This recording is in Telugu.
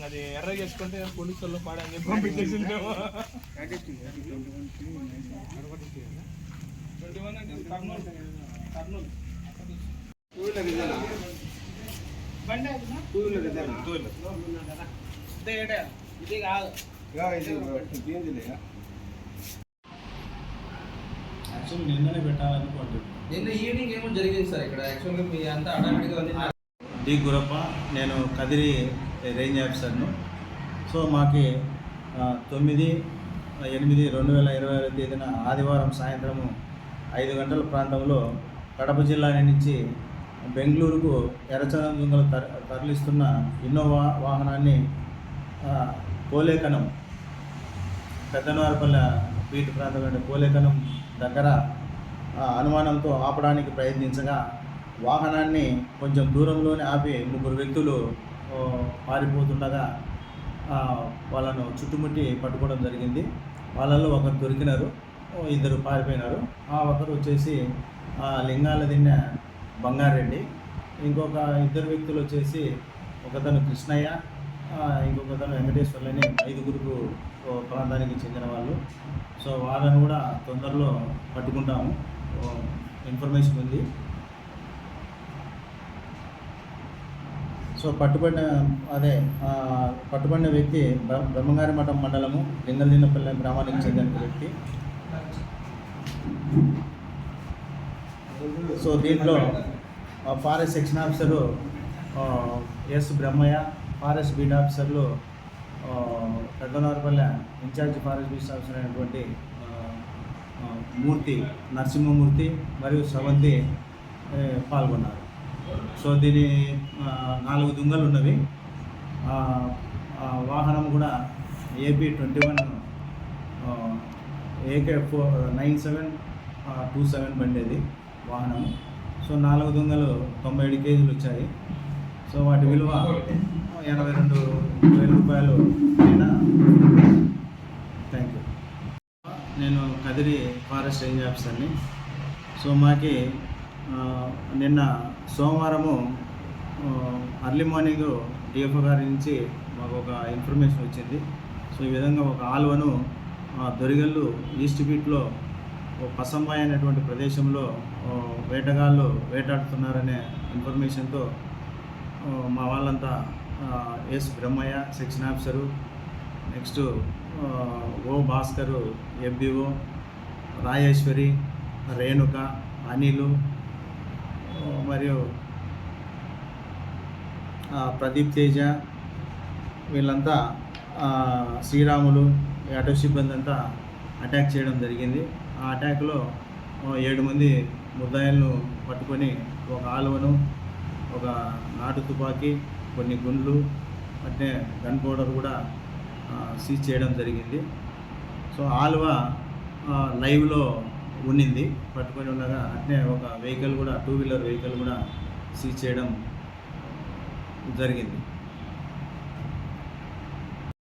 అది ఎర్ర చేసుకుంటే పోలీసుల్లో పాడని చెప్పి పంపించేసిందేమో. 21 అంటే కర్నూలు ఇది కాదు యాక్చువల్ నిన్ననే పెట్టాలనుకోండి. నిన్న ఈవినింగ్ ఏమో జరిగింది సార్ ఇక్కడ. యాక్చువల్గా మీ అంతా ఆటోమేటిక్గా డి గురప్ప, నేను కదిరి రేంజ్ ఆఫీసర్ను. సో మాకి 9/8/2020 తేదీన ఆదివారం సాయంత్రము 5 గంటల ప్రాంతంలో కడప జిల్లా నుంచి బెంగళూరుకు ఎర్రచందనం దుంగలు తరలిస్తున్న ఇన్నోవా వాహనాన్ని పోలేకనం పెద్దనవారిపల్లె బీట్ ప్రాంతమైన పోలేకనం దగ్గర అనుమానంతో ఆపడానికి ప్రయత్నించగా వాహనాన్ని కొంచెం దూరంలోనే ఆపి 3 వ్యక్తులు పారిపోతుండగా వాళ్ళను చుట్టుముట్టి పట్టుకోవడం జరిగింది. వాళ్ళల్లో ఒకరు దొరికినారు, 2 పారిపోయినారు. ఆ ఒకరు వచ్చేసి లింగాల దిన్న బంగారెడ్డి, ఇంకొక 2 వ్యక్తులు వచ్చేసి ఒకతను కృష్ణయ్య, ఇంకొకతను వెంకటేశ్వర్లని 5 ప్రాంతానికి చెందిన వాళ్ళు. సో వాళ్ళను కూడా తొందరలో పట్టుకుంటాము, ఇన్ఫర్మేషన్ ఉంది. సో పట్టుబడిన వ్యక్తి బ్రహ్మంగారి మఠం మండలము లింగల్దిన్నపల్లె గ్రామానికి చెందిన వ్యక్తి. సో దీంట్లో forest section officer S Brahmaiah, forest beat ఆఫీసర్లు Peddanavaripalle in charge forest beat officer అయినటువంటి మూర్తి నరసింహమూర్తి మరియు స్రవంతి పాల్గొన్నారు. సో దీని 4 దుంగలు ఉన్నవి. వాహనం కూడా AP21 AK9727 బండేది వాహనము. సో 4 దుంగలు 97 కేజీలు వచ్చాయి. సో వాటి విలువ 82,000 రూపాయలు అయినా. Thank you. నేను కదిరి ఫారెస్ట్ రేంజ్ ఆఫీసర్ని. సో మాకి నిన్న సోమవారము అర్లీ మార్నింగ్ డిఎఫ్ఓ గారి నుంచి మాకు ఒక ఇన్ఫర్మేషన్ వచ్చింది. సో ఈ విధంగా ఒక ఆల్వను దొరిగల్లు ఈస్ట్ బీట్లో పసంబాయ్ అనేటువంటి ప్రదేశంలో వేటగాళ్ళు వేటాడుతున్నారనే ఇన్ఫర్మేషన్తో మా వాళ్ళంతా S Brahmaiah section officer, next O Bhaskar FBO, Rajeshwari, Renuka, Anil మరియు ప్రదీప్ తేజ, వీళ్ళంతా శ్రీరాములు ఆటో సిబ్బంది అంతా అటాక్ చేయడం జరిగింది. ఆ అటాక్లో 7 మంది ముద్దాయిలను పట్టుకొని ఒక ఆలువను, ఒక నాటు తుపాకీ, కొన్ని గుండ్లు, అంటే గన్ పౌడర్ కూడా సీజ్ చేయడం జరిగింది. సో ఆలువ లైవ్లో ఉన్నింది, పట్టుకొని ఉండగా అట్నే ఒక వెహికల్ కూడా 2 వీలర్ వెహికల్ కూడా సీజ్ చేయడం జరిగింది.